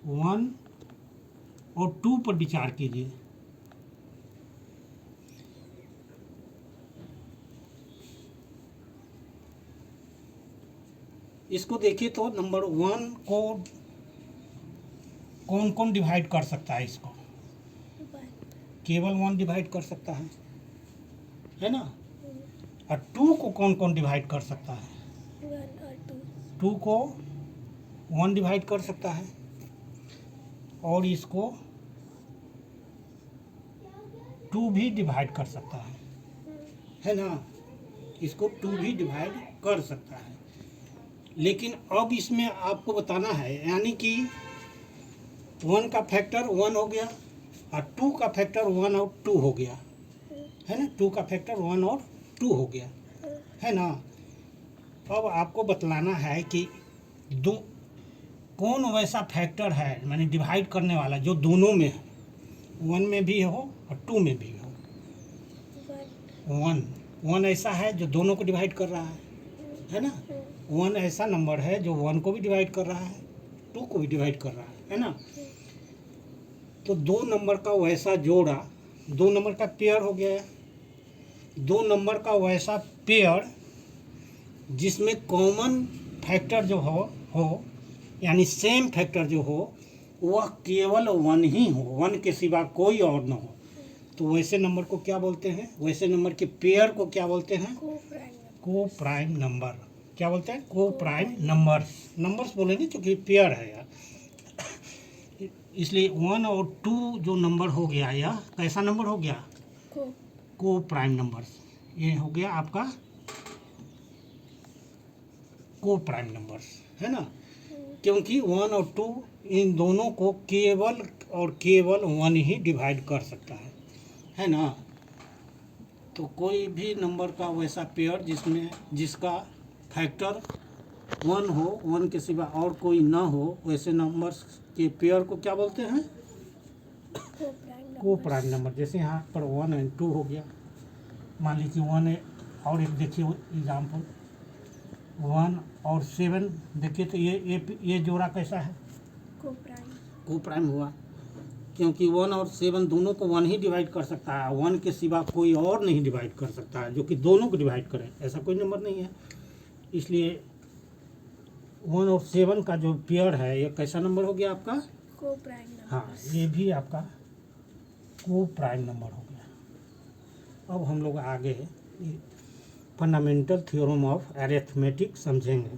1 और 2 पर विचार कीजिए। इसको देखिए तो नंबर 1 को कौन कौन डिवाइड कर सकता है? इसको केवल 1 डिवाइड कर सकता है ना। और 2 को कौन कौन डिवाइड कर सकता है? 1 और 2। 2 को 1 डिवाइड कर सकता है, और इसको 2 भी डिवाइड कर सकता है ना। इसको 2 भी डिवाइड कर सकता है। लेकिन अब इसमें आपको बताना है, यानी कि 1 का फैक्टर 1 हो गया और 2 का फैक्टर 1 और 2 हो गया, है ना। 2 का फैक्टर 1 और 2 हो गया, है ना। अब आपको बतलाना है कि दो कौन वैसा फैक्टर है, माने डिवाइड करने वाला, जो दोनों में है, 1 में भी हो और 2 में भी हो। 1 ऐसा है जो दोनों को डिवाइड कर रहा है ना। 1 ऐसा नंबर है जो 1 को भी डिवाइड कर रहा है, 2 को भी डिवाइड कर रहा है ना। तो 2 नंबर का वैसा जोड़ा, 2 नंबर का पेयर हो गया। 2 नंबर का वैसा पेयर जिसमें कॉमन फैक्टर जो हो यानी सेम फैक्टर जो हो, वह केवल 1 ही हो, 1 के सिवा कोई और न हो, तो वैसे नंबर को क्या बोलते हैं? वैसे नंबर के पेयर को क्या बोलते हैं? को प्राइम नंबर। क्या बोलते हैं? को प्राइम नंबर्स। नंबर्स बोलेंगे क्योंकि पेयर है यार, इसलिए 1 और 2 जो नंबर हो गया, यह कैसा नंबर हो गया? को प्राइम नंबर्स। ये हो गया आपका को प्राइम नंबर्स, है ना। क्योंकि 1 और 2 इन दोनों को केवल और केवल 1 ही डिवाइड कर सकता है ना। तो कोई भी नंबर का वैसा पेयर जिसका फैक्टर 1 हो, 1 के सिवा और कोई ना हो, वैसे नंबर्स के पेयर को क्या बोलते हैं? को प्राइम नंबर। जैसे यहाँ पर 1 और 2 हो गया, मान लीजिए 1 है, और एक देखिए एग्जाम्पल 1 और 7 देखिए, तो ये जोड़ा कैसा है? को प्राइम हुआ, क्योंकि 1 और 7 दोनों को 1 ही डिवाइड कर सकता है, 1 के सिवा कोई और नहीं डिवाइड कर सकता है जो कि दोनों को डिवाइड करे, ऐसा कोई नंबर नहीं है। इसलिए 1 और 7 का जो पेयर है, ये कैसा नंबर हो गया आपका? को प्राइम नंबर। हाँ, ये भी आपका को प्राइम नंबर हो गया। अब हम लोग आगे फंडामेंटल थ्योरम ऑफ अरिथमेटिक समझेंगे।